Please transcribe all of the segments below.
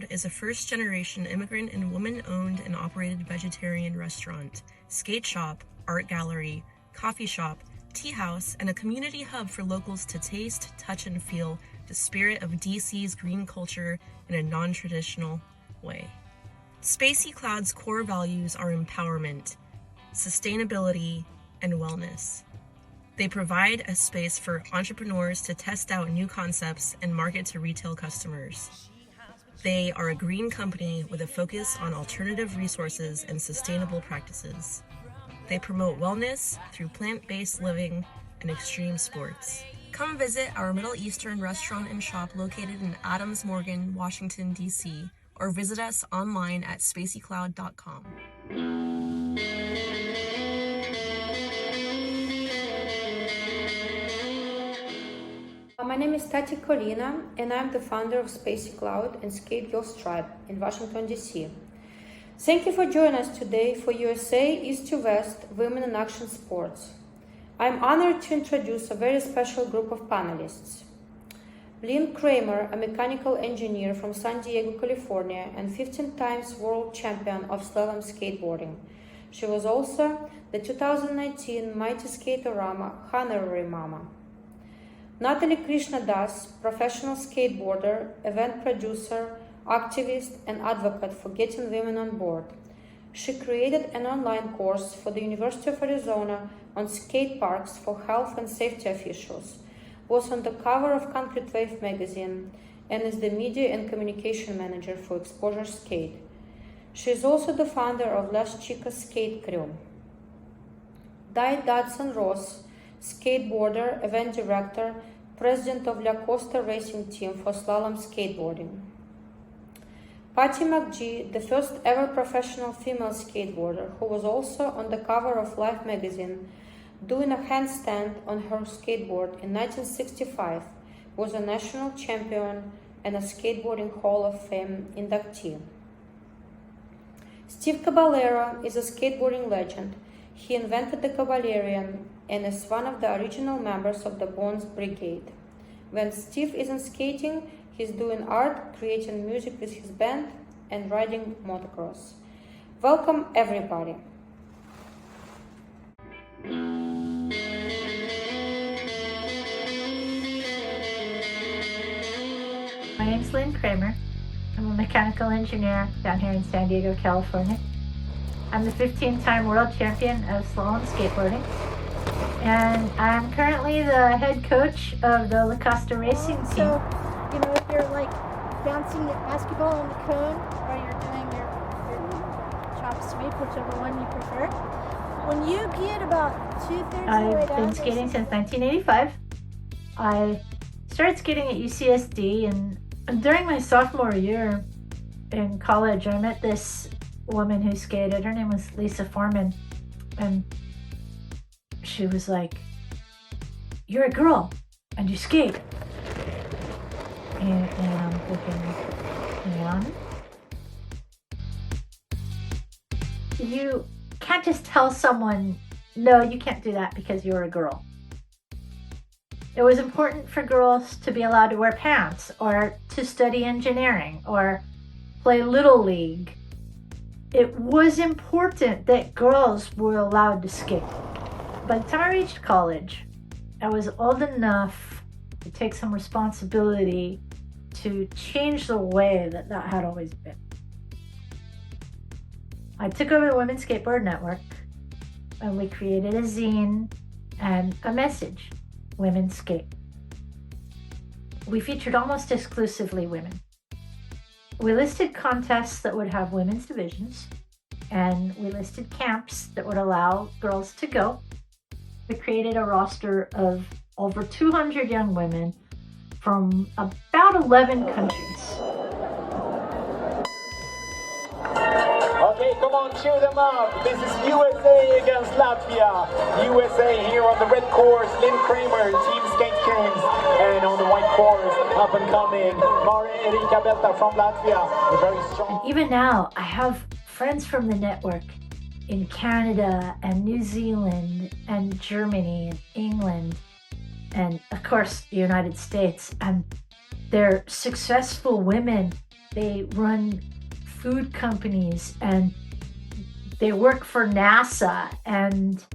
sPACYcLOUd is a first-generation immigrant and woman-owned and operated vegetarian restaurant, skate shop, art gallery, coffee shop, tea house, and a community hub for locals to taste, touch, and feel the spirit of DC's green culture in a non-traditional way. sPACYcLOUd's core values are empowerment, sustainability, and wellness. They provide a space for entrepreneurs to test out new concepts and market to retail customers. They are a green company with a focus on alternative resources and sustainable practices. They promote wellness through plant-based living and extreme sports. Come visit our Middle Eastern restaurant and shop located in Adams Morgan, Washington, D.C., or visit us online at sPACYcLOUd.com. My name is Tati Kolina, and I'm the founder of sPACYcLOUd and Skate Girls Tribe in Washington, D.C. Thank you for joining us today for USA East to West Women in Action Sports. I'm honored to introduce a very special group of panelists. Lynn Kramer, a mechanical engineer from San Diego, California, and 15 times world champion of slalom skateboarding. She was also the 2019 Mighty Skaterama Honorary Mama. Natalie Krishna, professional skateboarder, event producer, activist, and advocate for getting women on board. She created an online course for the University of Arizona on skate parks for health and safety officials, was on the cover of Concrete Wave magazine, and is the media and communication manager for Exposure Skate. She is also the founder of Las Chicas Skate Crew. Dootson Rose, skateboarder, event director, president of La Costa Racing Team for slalom skateboarding. Patt McGee, the first ever professional female skateboarder, who was also on the cover of Life magazine, doing a handstand on her skateboard in 1965, was a national champion and a Skateboarding Hall of Fame inductee. Steve Caballero is a skateboarding legend. He invented the Caballero and is one of the original members of the Bones Brigade. When Steve isn't skating, he's doing art, creating music with his band, and riding motocross. Welcome, everybody. My name is Lynn Kramer. I'm a mechanical engineer down here in San Diego, California. I'm the 15-time world champion of slalom skateboarding. And I'm currently the head coach of the La Costa Racing Team. So, if you're like bouncing the basketball on the cone, or you're doing your chop sweep, whichever one you prefer, when you get about 2/3 of the way down... I've been skating since 1985. I started skating at UCSD, and during my sophomore year in college, I met this woman who skated. Her name was Lisa Foreman, and she was like, "You're a girl and you skate." And I'm thinking, yeah. You can't just tell someone, no, you can't do that because you're a girl. It was important for girls to be allowed to wear pants, or to study engineering, or play Little League. It was important that girls were allowed to skate. By the time I reached college, I was old enough to take some responsibility to change the way that had always been. I took over the Women's Skateboard Network, and we created a zine and a message, Women Skate. We featured almost exclusively women. We listed contests that would have women's divisions, and we listed camps that would allow girls to go. We created a roster of over 200 young women from about 11 countries. Okay, come on, cheer them up. This is USA against Latvia. USA here on the red course, Lynn Kramer, Team Skate Kings. And on the white course, up and coming, Erika Belta from Latvia. A very strong. And even now, I have friends from the network in Canada and New Zealand and Germany and England and, of course, the United States. And they're successful women They run food companies and they work for NASA, and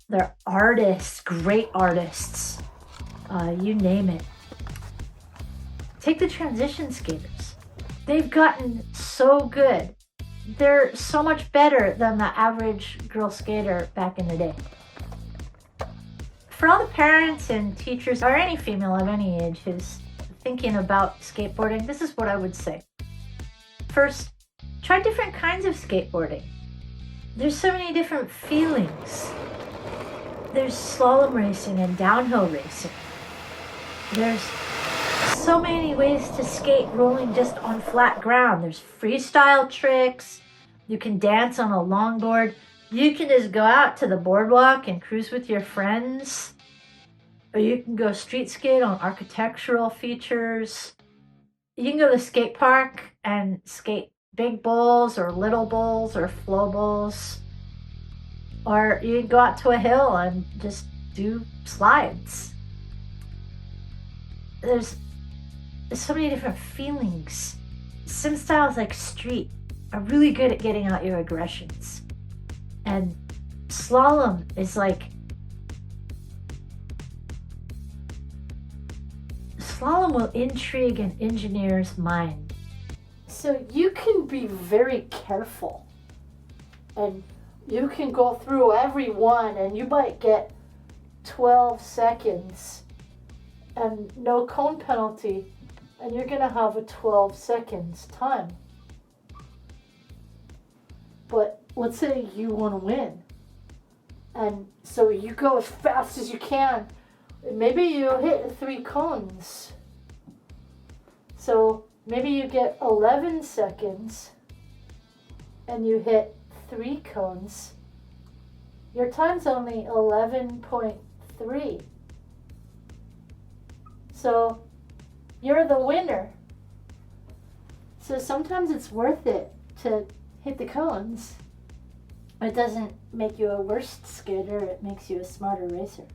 they're artists, great artists, you name it. Take the transition skaters. They've gotten so good. They're so much better than the average girl skater back in the day. For all the parents and teachers, or any female of any age who's thinking about skateboarding, this is what I would say. First, try different kinds of skateboarding. There's so many different feelings. There's slalom racing and downhill racing. There's so many ways to skate rolling just on flat ground. There's freestyle tricks. You can dance on a longboard. You can just go out to the boardwalk and cruise with your friends. Or you can go street skate on architectural features. You can go to the skate park and skate big bowls or little bowls or flow bowls. Or you can go out to a hill and just do slides. There's so many different feelings. Some styles like street are really good at getting out your aggressions. And slalom is like, slalom will intrigue an engineer's mind. So you can be very careful, and you can go through every one, and you might get 12 seconds and no cone penalty, and you're gonna have a 12 seconds time. But let's say you want to win, and so you go as fast as you can. Maybe you hit 3 cones, so maybe you get 11 seconds and you hit 3 cones. Your time's only 11.3. So you're the winner. So sometimes it's worth it to hit the cones. It doesn't make you a worse skater, it makes you a smarter racer.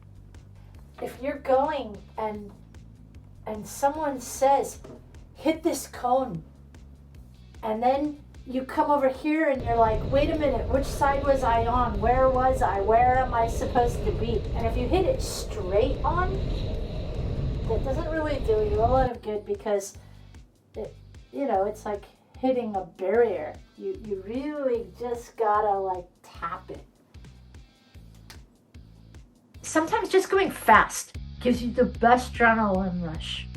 If you're going and someone says, hit this cone, and then you come over here and you're like, wait a minute, which side was I on? Where was I? Where am I supposed to be? And if you hit it straight on, that doesn't really do you a lot of good, because it's like hitting a barrier. You really just gotta like tap it. Sometimes just going fast gives you the best adrenaline rush.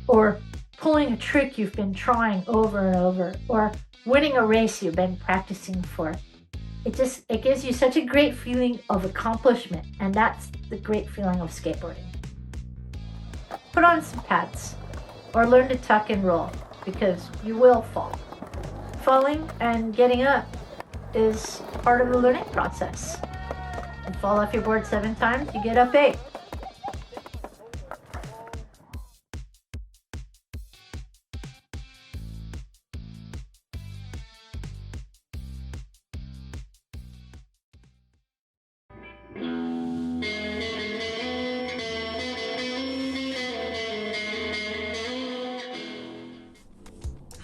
Or pulling a trick you've been trying over and over. Or winning a race you've been practicing for. It gives you such a great feeling of accomplishment. And that's the great feeling of skateboarding. Put on some pads. Or learn to tuck and roll, because you will fall. Falling and getting up is part of the learning process. You fall off your board 7 times, you get up 8.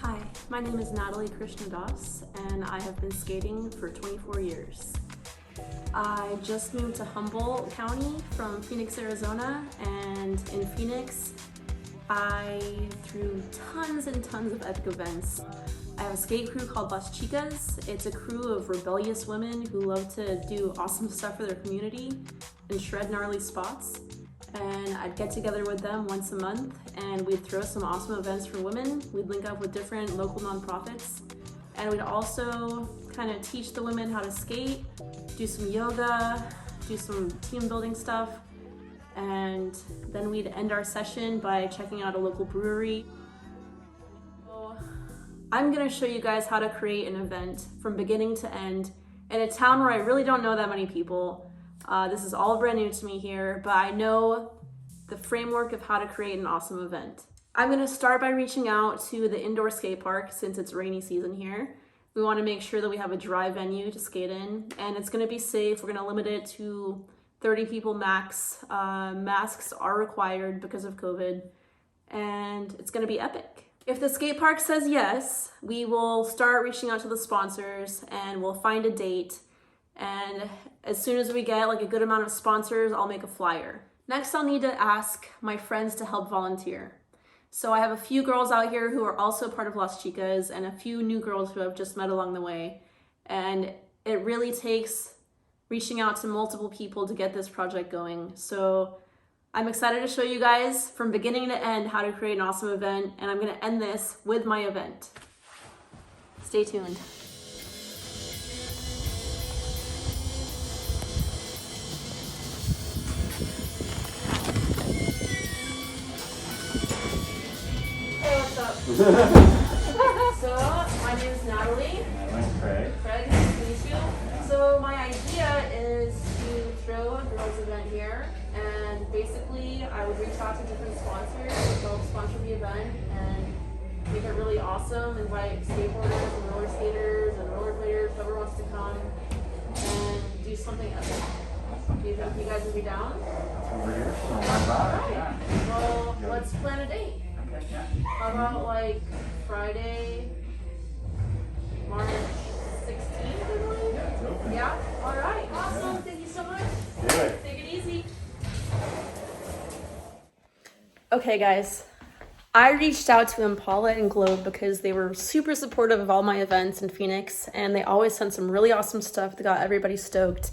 Hi, my name is Natalie Krishna Goss, and I have been skating for 24 years. I just moved to Humboldt County from Phoenix, Arizona, and in Phoenix, I threw tons and tons of epic events. I have a skate crew called Las Chicas. It's a crew of rebellious women who love to do awesome stuff for their community and shred gnarly spots. And I'd get together with them once a month, and we'd throw some awesome events for women. We'd link up with different local nonprofits, and we'd also kind of teach the women how to skate, do some yoga, do some team building stuff, and then we'd end our session by checking out a local brewery. So I'm gonna show you guys how to create an event from beginning to end in a town where I really don't know that many people. This is all brand new to me here, but I know the framework of how to create an awesome event. I'm gonna start by reaching out to the indoor skate park since it's rainy season here. We wanna make sure that we have a dry venue to skate in, and it's gonna be safe. We're gonna limit it to 30 people max. Masks are required because of COVID, and it's gonna be epic. If the skate park says yes, we will start reaching out to the sponsors and we'll find a date. And as soon as we get like a good amount of sponsors, I'll make a flyer. Next, I'll need to ask my friends to help volunteer. So I have a few girls out here who are also part of Las Chicas and a few new girls who I've just met along the way. And it really takes reaching out to multiple people to get this project going. So I'm excited to show you guys from beginning to end how to create an awesome event, and I'm gonna end this with my event. Stay tuned. Hey, what's up? So, my name is Natalie. I'm Craig. Craig, nice to meet you. So my idea is to throw a girls event here, and basically I would reach out to different sponsors to help sponsor the event and make it really awesome, invite skateboarders and roller skaters and rollerbladers, whoever wants to come, and do something epic. Do you think you guys would be down? Over here. Alright, well, let's plan a date. How about like Friday, March 16th, I believe? Yeah? Alright, awesome. Thank you so much. Do it. Take it easy. Okay, guys. I reached out to Impala and Globe because they were super supportive of all my events in Phoenix, and they always sent some really awesome stuff that got everybody stoked.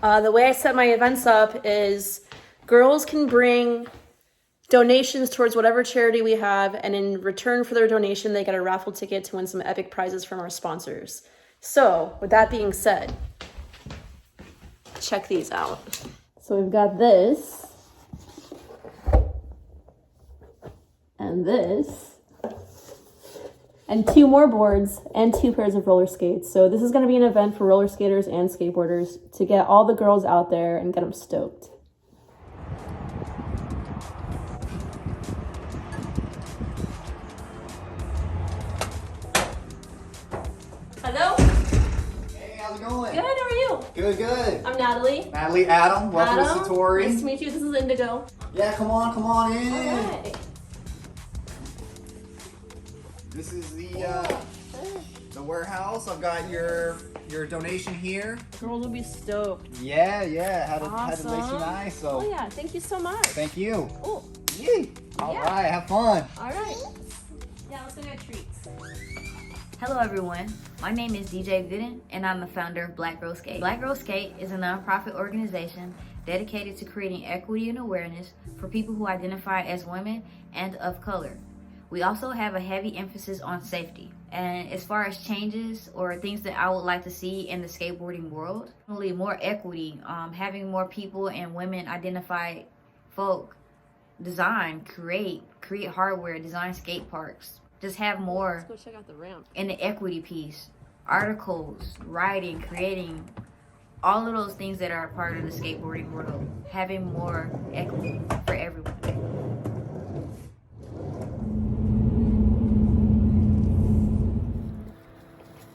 The way I set my events up is girls can bring donations towards whatever charity we have, and in return for their donation, they get a raffle ticket to win some epic prizes from our sponsors. So, with that being said, check these out. So we've got this, and this, and 2 more boards, and 2 pairs of roller skates. So this is going to be an event for roller skaters and skateboarders to get all the girls out there and get them stoked. Hello? Hey, how's it going? Good, how are you? Good, good. I'm Natalie. Natalie, Adam, welcome Adam, to Satori. nice to meet you. This is Indigo. Yeah, come on in. Alright. This is the warehouse. I've got your donation here. Girls will be stoked. Yeah, had to lace you Awesome. nice. So Oh yeah, thank you so much. thank you. Oh, Yee. All Yeah. right, have fun. alright. Yeah, let's go get treats. Hello everyone, my name is DJ Gooden and I'm the founder of Black Girl Skate. Black Girl Skate is a nonprofit organization dedicated to creating equity and awareness for people who identify as women and of color. We also have a heavy emphasis on safety. And as far as changes or things that I would like to see in the skateboarding world, really more equity, having more people and women identified folk design, create hardware, design skate parks. Just have more Let's go check out the ramp. in the equity piece, articles, writing, creating, all of those things that are a part of the skateboarding world, having more equity for everyone.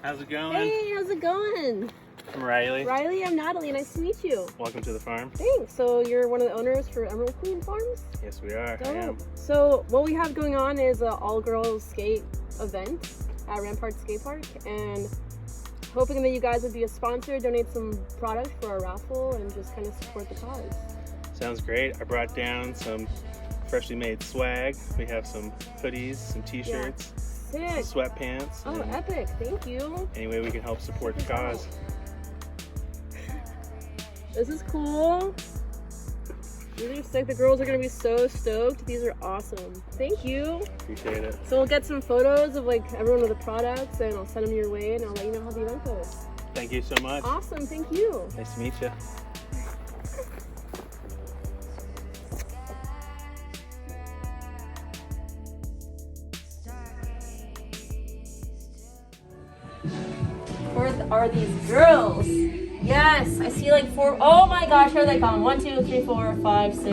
How's it going? Hey, how's it going? I'm Riley. Riley, I'm Natalie. Nice to meet you. Welcome to the farm. Thanks. So you're one of the owners for Emerald Queen Farms? Yes, we are. I Dope. am. So what we have going on is an all-girls skate event at Rampart Skate Park, and hoping that you guys would be a sponsor, donate some product for our raffle, and just kind of support the cause. Sounds great. I brought down some freshly made swag. We have some hoodies, some t-shirts, Sick. some sweatpants. Oh, and epic. Thank you. any way we can help support the cause. This is cool. These are sick. The girls are going to be so stoked. These are awesome. Thank you. Appreciate it. So we'll get some photos of like everyone with the products, and I'll send them your way, and I'll let you know how the event goes. Thank you so much. Awesome. Thank you. Nice to meet you. Where are these girls? Yes, I see like 4. Oh my gosh, here they come. 1, 2, 3, 4, 5, 6,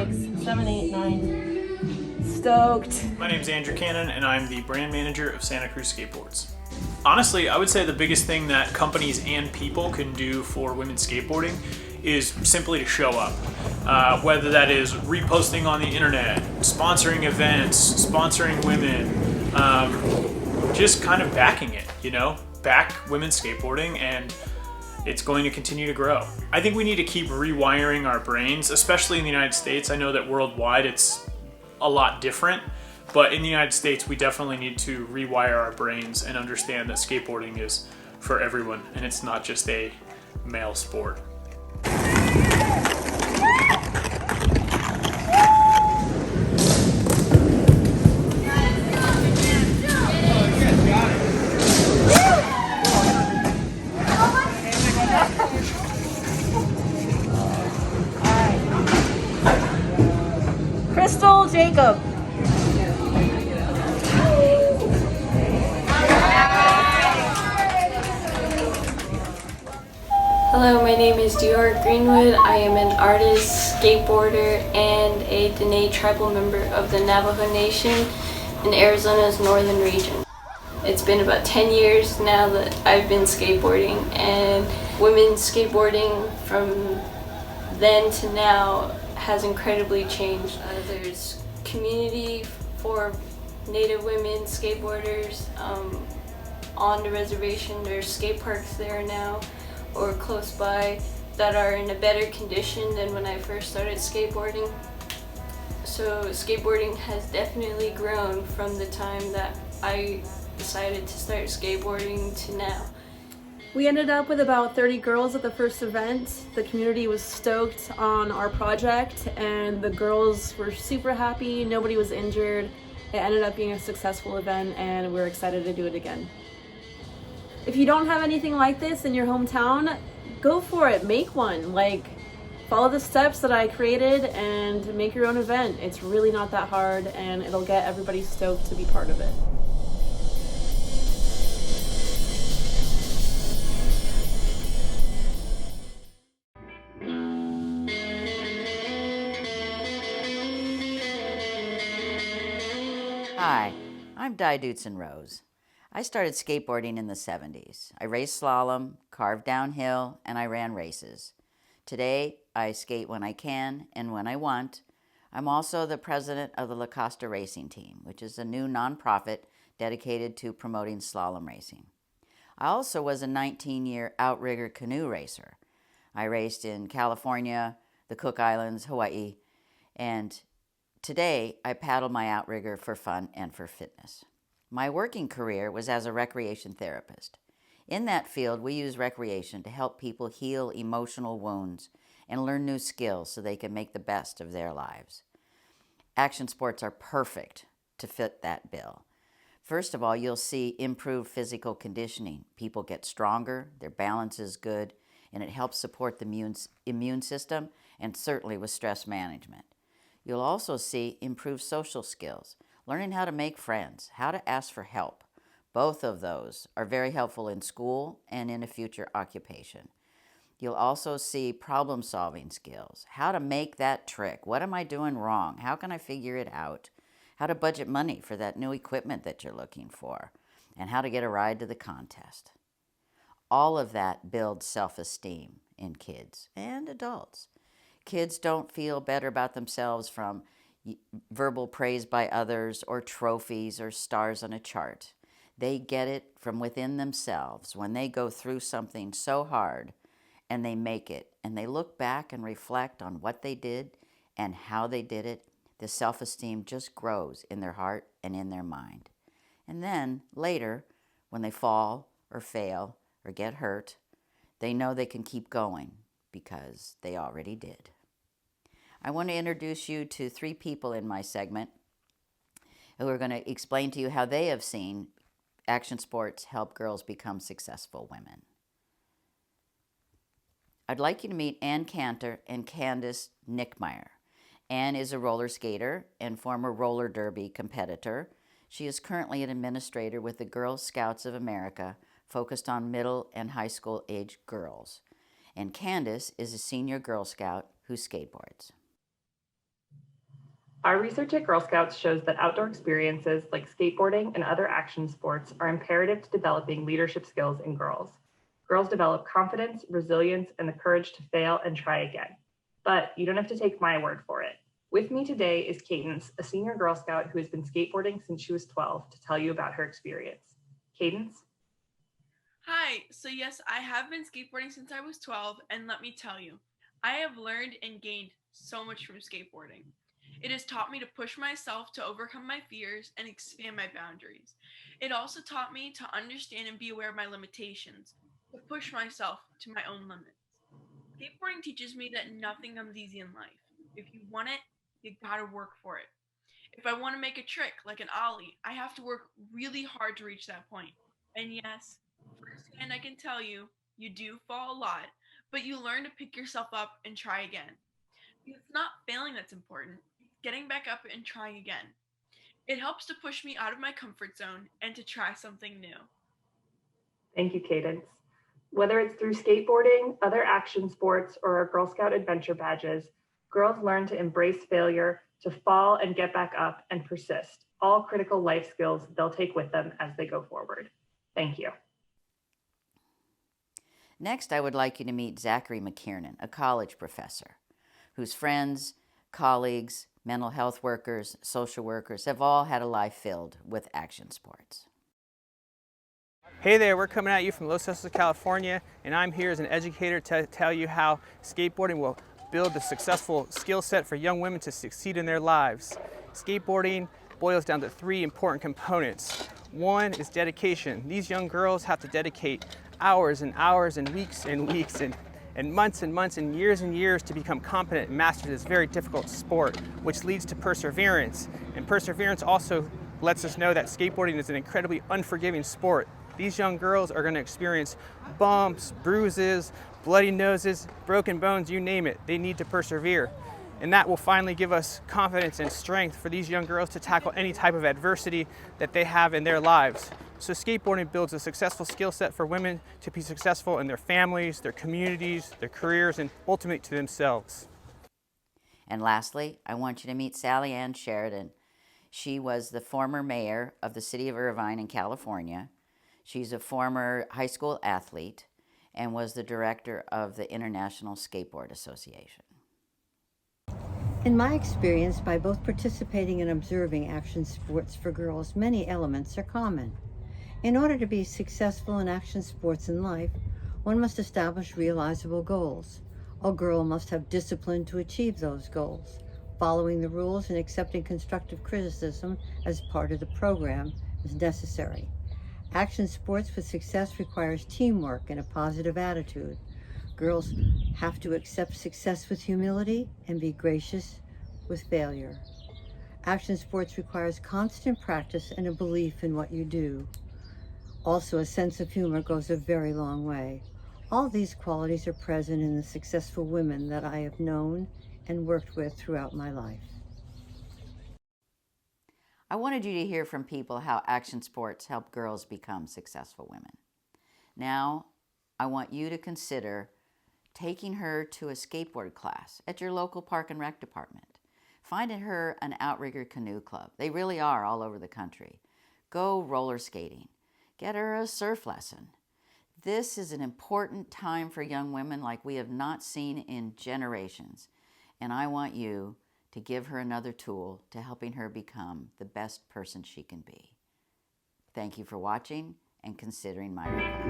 7, 8, 9. Stoked. My name's Andrew Cannon, and I'm the brand manager of Santa Cruz Skateboards. Honestly, I would say the biggest thing that companies and people can do for women's skateboarding is simply to show up. Whether that is reposting on the internet, sponsoring events, sponsoring women, just kind of backing it, back women's skateboarding, and it's going to continue to grow. I think we need to keep rewiring our brains, especially in the United States. I know that worldwide it's a lot different, but in the United States we definitely need to rewire our brains and understand that skateboarding is for everyone and it's not just a male sport. Jacob. Hello, my name is Dior Greenwood. I am an artist, skateboarder, and a Dene tribal member of the Navajo Nation in Arizona's northern region. It's been about 10 years now that I've been skateboarding, and women's skateboarding from then to now has incredibly changed. There's community for Native women skateboarders on the reservation. There's skate parks there now or close by that are in a better condition than when I first started skateboarding. So skateboarding has definitely grown from the time that I decided to start skateboarding to now. We ended up with about 30 girls at the first event. The community was stoked on our project and the girls were super happy. Nobody was injured. It ended up being a successful event and we're excited to do it again. If you don't have anything like this in your hometown, go for it, make one. Follow the steps that I created and make your own event. It's really not that hard and it'll get everybody stoked to be part of it. Hi, I'm Dootson Rose. I started skateboarding in the 70s. I raced slalom, carved downhill, and I ran races. Today, I skate when I can and when I want. I'm also the president of the La Costa Racing Team, which is a new nonprofit dedicated to promoting slalom racing. I also was a 19-year outrigger canoe racer. I raced in California, the Cook Islands, Hawaii, and today, I paddle my outrigger for fun and for fitness. My working career was as a recreation therapist. In that field, we use recreation to help people heal emotional wounds and learn new skills so they can make the best of their lives. Action sports are perfect to fit that bill. First of all, you'll see improved physical conditioning. People get stronger, their balance is good, and it helps support the immune system and certainly with stress management. You'll also see improved social skills, learning how to make friends, how to ask for help. Both of those are very helpful in school and in a future occupation. You'll also see problem-solving skills, how to make that trick. What am I doing wrong? How can I figure it out? How to budget money for that new equipment that you're looking for, and how to get a ride to the contest. All of that builds self-esteem in kids and adults. Kids don't feel better about themselves from verbal praise by others or trophies or stars on a chart. They get it from within themselves when they go through something so hard and they make it and they look back and reflect on what they did and how they did it. The self-esteem just grows in their heart and in their mind. And then later, when they fall or fail or get hurt, they know they can keep going because they already did. I want to introduce you to 3 people in my segment who are going to explain to you how they have seen action sports help girls become successful women. I'd like you to meet Ann Cantor and Candace Nickmeyer. Ann is a roller skater and former roller derby competitor. She is currently an administrator with the Girl Scouts of America, focused on middle and high school age girls. And Candace is a senior Girl Scout who skateboards. Our research at Girl Scouts shows that outdoor experiences like skateboarding and other action sports are imperative to developing leadership skills in girls. Girls develop confidence, resilience, and the courage to fail and try again. But you don't have to take my word for it. With me today is Cadence, a senior Girl Scout who has been skateboarding since she was 12, to tell you about her experience. Cadence? Hi, so yes, I have been skateboarding since I was 12, and let me tell you, I have learned and gained so much from skateboarding. It has taught me to push myself to overcome my fears and expand my boundaries. It also taught me to understand and be aware of my limitations, to push myself to my own limits. Skateboarding teaches me that nothing comes easy in life. If you want it, you gotta work for it. If I want to make a trick like an ollie, I have to work really hard to reach that point. And yes, firsthand I can tell you, you do fall a lot, but you learn to pick yourself up and try again. It's not failing that's important, it's getting back up and trying again. It helps to push me out of my comfort zone and to try something new. Thank you, Cadence. Whether it's through skateboarding, other action sports, or our Girl Scout adventure badges, girls learn to embrace failure, to fall and get back up and persist, all critical life skills they'll take with them as they go forward. Thank you. Next, I would like you to meet Zachary Mckiernan, a college professor, whose friends, colleagues, mental health workers, social workers have all had a life filled with action sports. Hey there, we're coming at you from Los Angeles, California, and I'm here as an educator to tell you how skateboarding will build a successful skill set for young women to succeed in their lives. Skateboarding boils down to three important components. One is dedication. These young girls have to dedicate hours and hours and weeks and months and months and years to become competent and master this very difficult sport, which leads to perseverance. And perseverance also lets us know that skateboarding is an incredibly unforgiving sport. These young girls are going to experience bumps, bruises, bloody noses, broken bones, you name it. They need to persevere. And that will finally give us confidence and strength for these young girls to tackle any type of adversity that they have in their lives. So skateboarding builds a successful skill set for women to be successful in their families, their communities, their careers, and ultimately to themselves. And lastly, I want you to meet Sally Ann Sheridan. She was the former mayor of the city of Irvine in California. She's a former high school athlete and was the director of the International Skateboard Association. In my experience, by both participating and observing action sports for girls, many elements are common. In order to be successful in action sports in life, one must establish realizable goals. A girl must have discipline to achieve those goals. Following the rules and accepting constructive criticism as part of the program is necessary. Action sports for success requires teamwork and a positive attitude. Girls have to accept success with humility and be gracious with failure. Action sports requires constant practice and a belief in what you do. Also, a sense of humor goes a very long way. All these qualities are present in the successful women that I have known and worked with throughout my life. I wanted you to hear from people how action sports help girls become successful women. Now, I want you to consider taking her to a skateboard class at your local park and rec department. Finding her an outrigger canoe club. They really are all over the country. Go roller skating. Get her a surf lesson. This is an important time for young women like we have not seen in generations. And I want you to give her another tool to helping her become the best person she can be. Thank you for watching and considering my request.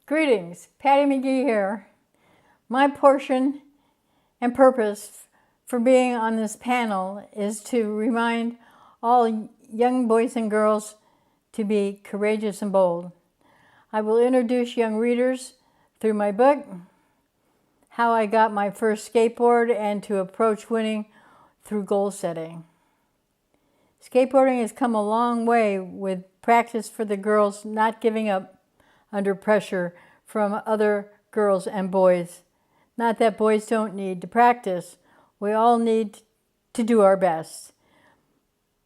Greetings, Patti McGee here. My portion and purpose for being on this panel is to remind all young boys and girls to be courageous and bold. I will introduce young readers through my book, how I got my first skateboard and to approach winning through goal setting. Skateboarding has come a long way with practice for the girls not giving up under pressure from other girls and boys. Not that boys don't need to practice. We all need to do our best.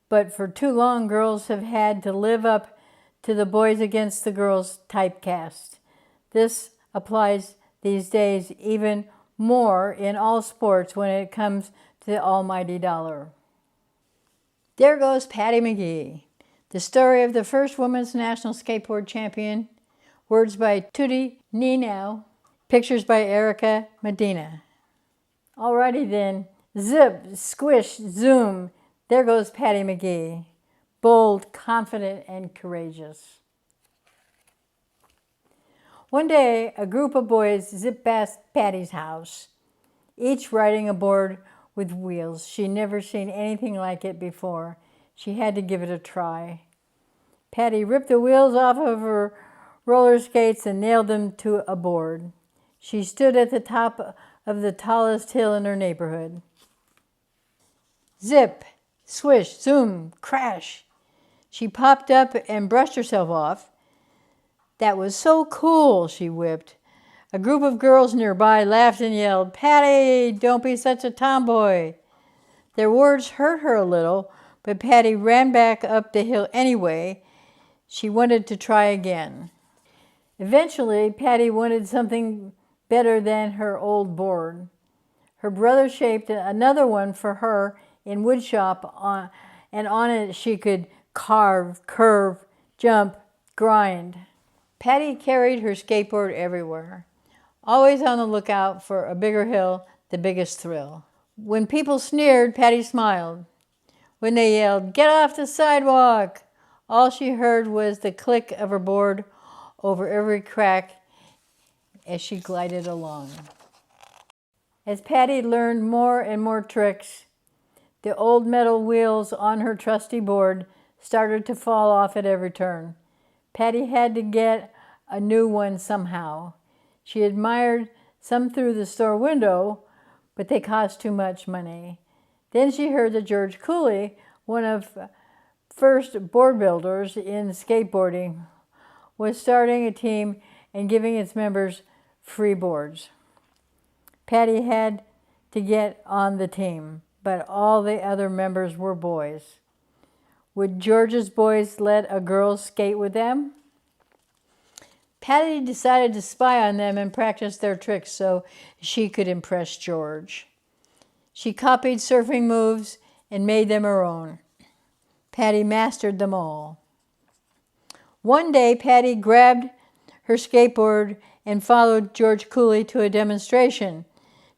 But for too long, girls have had to live up to the boys against the girls typecast. This applies these days even more in all sports when it comes to the almighty dollar. There goes Patti McGee, the story of the first women's national skateboard champion, Words by Tutti Nino. Pictures by Erica Medina. Alrighty then. Zip, squish, zoom. There goes Patt McGee. Bold, confident, and courageous. One day, a group of boys zipped past Patty's house, each riding a board with wheels. She'd never seen anything like it before. She had to give it a try. Patty ripped the wheels off of her roller skates and nailed them to a board. She stood at the top of the tallest hill in her neighborhood. Zip, swish, zoom, crash. She popped up and brushed herself off. That was so cool, she whipped. A group of girls nearby laughed and yelled, "Patty, don't be such a tomboy." Their words hurt her a little, but Patty ran back up the hill anyway. She wanted to try again. Eventually, Patty wanted something better than her old board. Her brother shaped another one for her in woodshop, and on it she could carve, curve, jump, grind. Patty carried her skateboard everywhere, always on the lookout for a bigger hill, the biggest thrill. When people sneered, Patty smiled. When they yelled, "Get off the sidewalk!" all she heard was the click of her board over every crack as she glided along. As Patty learned more and more tricks, the old metal wheels on her trusty board started to fall off at every turn. Patty had to get a new one somehow. She admired some through the store window, but they cost too much money. Then she heard that George Cooley, one of first board builders in skateboarding, was starting a team and giving its members free boards. Patty had to get on the team, but all the other members were boys. Would George's boys let a girl skate with them? Patty decided to spy on them and practice their tricks so she could impress George. She copied surfing moves and made them her own. Patty mastered them all. One day, Patty grabbed her skateboard and followed George Cooley to a demonstration.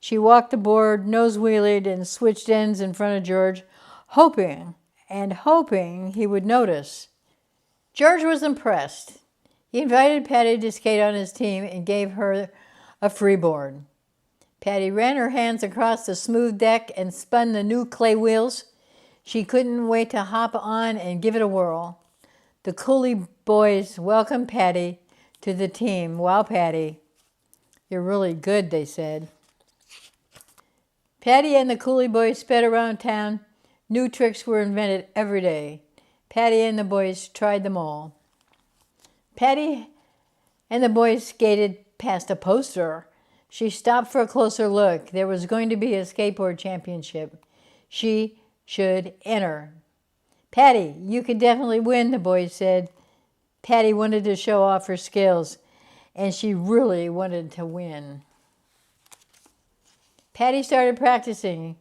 She walked the board, nose-wheelied, and switched ends in front of George, hoping he would notice. George was impressed. He invited Patty to skate on his team and gave her a free board. Patty ran her hands across the smooth deck and spun the new clay wheels. She couldn't wait to hop on and give it a whirl. The Cooley boys welcomed Patty to the team. "Wow, Patty, you're really good," they said. Patty and the Cooley boys sped around town. New tricks were invented every day. Patty and the boys tried them all. Patty and the boys skated past a poster. She stopped for a closer look. There was going to be a skateboard championship. She should enter. "Patty, you could definitely win," the boys said. Patty wanted to show off her skills, and she really wanted to win. Patty started practicing.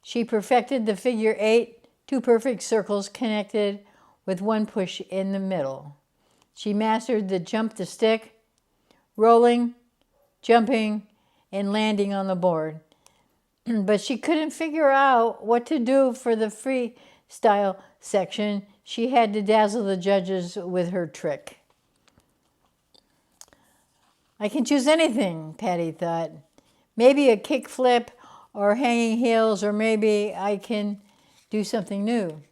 She perfected the figure 8, 2 perfect circles connected with one push in the middle. She mastered the jump to stick, rolling, jumping, and landing on the board. But she couldn't figure out what to do for the freestyle section. She had to dazzle the judges with her trick. "I can choose anything," Patty thought. "Maybe a kick flip or hanging heels, or maybe I can do something new."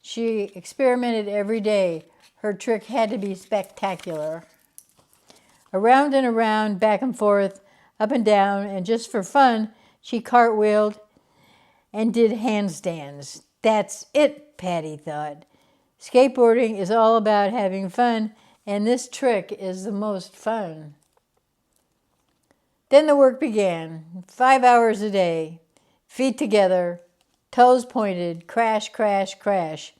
She experimented every day. Her trick had to be spectacular. Around and around, back and forth, up and down, and just for fun, she cartwheeled and did handstands. That's it, Patty thought. Skateboarding is all about having fun, and this trick is the most fun. Then the work began. 5 hours a day, feet together, toes pointed, crash, crash, crash.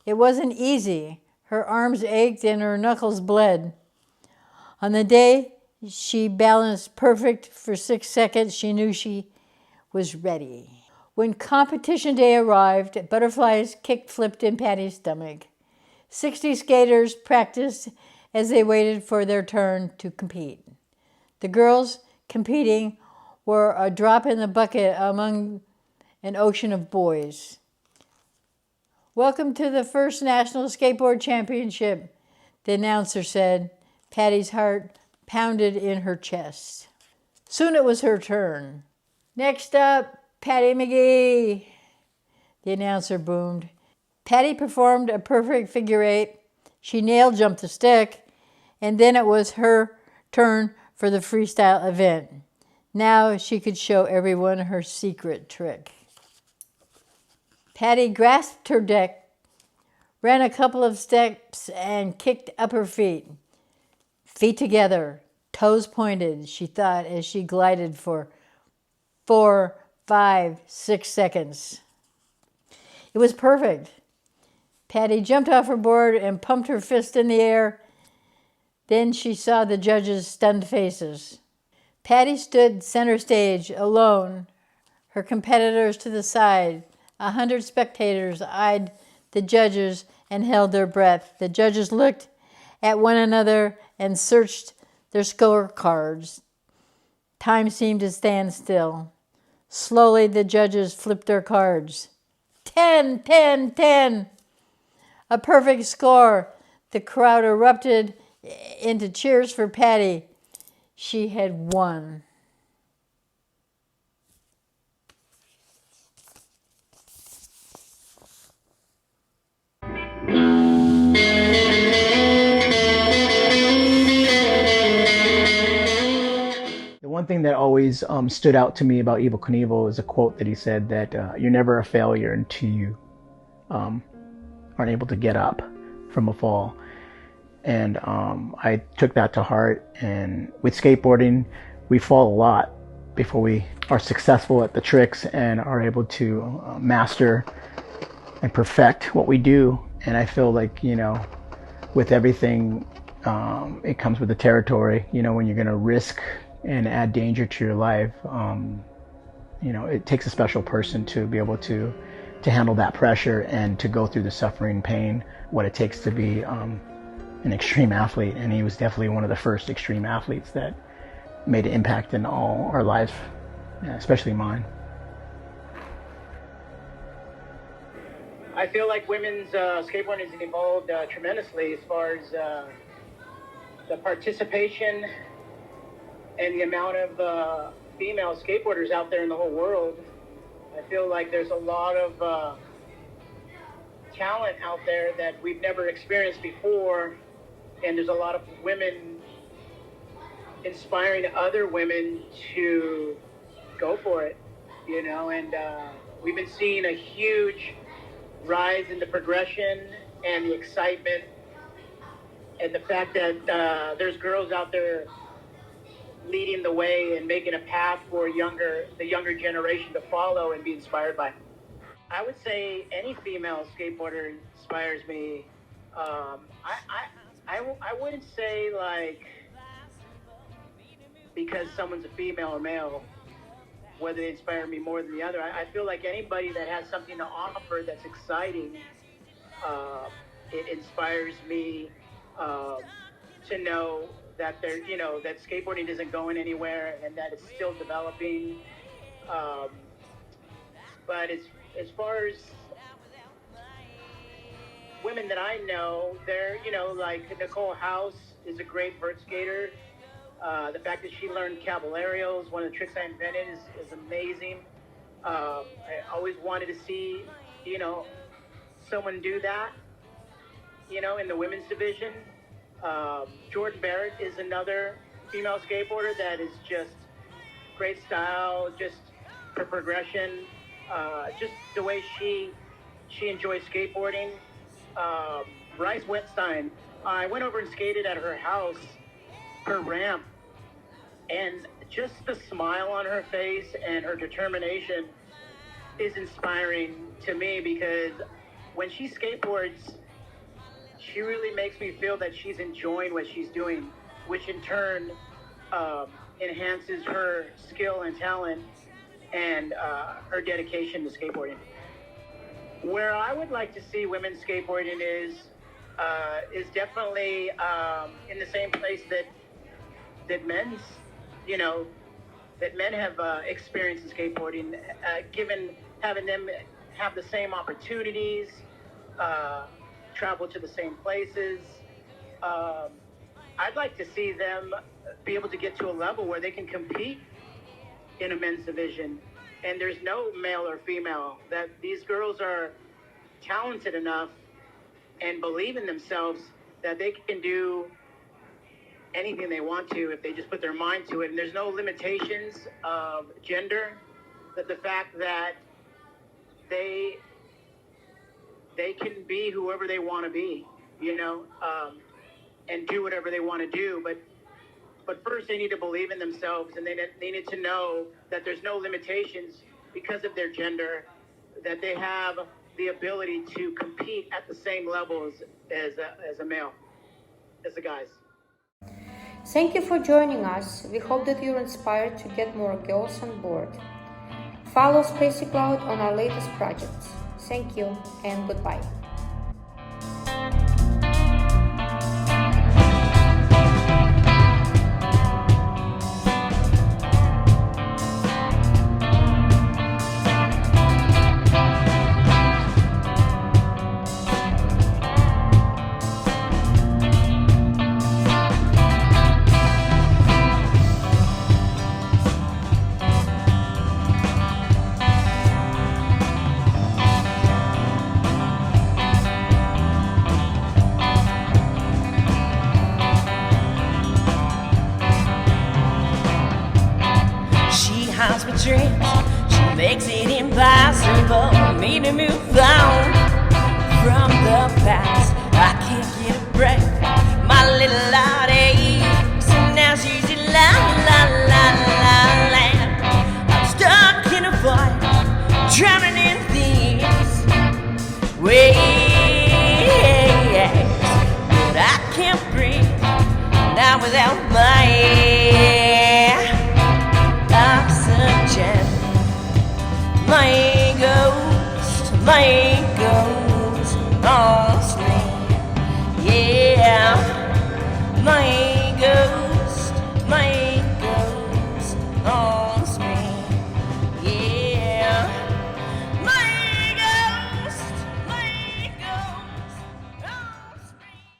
It wasn't easy. Her arms ached and her knuckles bled. On the day she balanced perfect for 6 seconds, she knew she was ready. When competition day arrived, butterflies kick-flipped in Patty's stomach. 60 skaters practiced as they waited for their turn to compete. The girls competing were a drop in the bucket among an ocean of boys. "Welcome to the first National Skateboard Championship," the announcer said. Patty's heart pounded in her chest. Soon it was her turn. "Next up, Patt McGee," the announcer boomed. Patty performed a perfect figure eight. She nail jumped the stick, and then it was her turn for the freestyle event. Now she could show everyone her secret trick. Patty grasped her deck, ran a couple of steps, and kicked up her feet. Feet together, toes pointed, she thought as she glided for 4, 5, 6 seconds. It was perfect. Patty jumped off her board and pumped her fist in the air. Then she saw the judges' stunned faces. Patty stood center stage, alone, her competitors to the side. 100 spectators eyed the judges and held their breath. The judges looked at one another and searched their scorecards. Time seemed to stand still. Slowly, the judges flipped their cards. 10, 10, 10. A perfect score. The crowd erupted into cheers for Patty. She had won. The one thing that always stood out to me about Evel Knievel is a quote that he said that you're never a failure until you aren't able to get up from a fall. And I took that to heart. And with skateboarding, we fall a lot before we are successful at the tricks and are able to master and perfect what we do. And I feel like, you know, with everything, it comes with the territory. You know, when you're going to risk and add danger to your life, you know, it takes a special person to be able to handle that pressure and to go through the suffering and pain, what it takes to be an extreme athlete. And he was definitely one of the first extreme athletes that made an impact in all our lives, especially mine. I feel like women's skateboarding has evolved tremendously as far as the participation and the amount of female skateboarders out there in the whole world. I feel like there's a lot of talent out there that we've never experienced before, and there's a lot of women inspiring other women to go for it, you know, and we've been seeing a huge rise in the progression and the excitement and the fact that there's girls out there leading the way and making a path for the younger generation to follow and be inspired by. I would say any female skateboarder inspires me. I wouldn't say like because someone's a female or male, whether they inspire me more than the other. I feel like anybody that has something to offer that's exciting, it inspires me to know that that skateboarding isn't going anywhere and that it's still developing. But as far as women that I know, they're, like Nicole House is a great vert skater. The fact that she learned Caballero is one of the tricks I invented is amazing. I always wanted to see, someone do that, in the women's division. George Barrett is another female skateboarder that is just great style, just her progression, just the way she enjoys skateboarding. Bryce Wetstein, I went over and skated at her house, her ramp, and just the smile on her face and her determination is inspiring to me, because when she skateboards, she really makes me feel that she's enjoying what she's doing, which in turn enhances her skill and talent and her dedication to skateboarding. Where I would like to see women's skateboarding is is definitely in the same place that men's, that men have experienced in skateboarding, having them have the same opportunities, travel to the same places. I'd like to see them be able to get to a level where they can compete in a men's division, and there's no male or female, that these girls are talented enough and believe in themselves that they can do anything they want to if they just put their mind to it. And there's no limitations of gender, that the fact that they can be whoever they want to be, and do whatever they want to do. But first they need to believe in themselves, and they need to know that there's no limitations because of their gender, that they have the ability to compete at the same level as a male, as the guys. Thank you for joining us. We hope that you're inspired to get more girls on board. Follow sPACYcLOUd on our latest projects. Thank you and goodbye. She makes it impossible for me to move on from the past. I can't get a break, my little heart aches, and now she's in la la la la land. I'm stuck in a void, drowning in these waves, but I can't breathe now without my oxygen. My ghost, my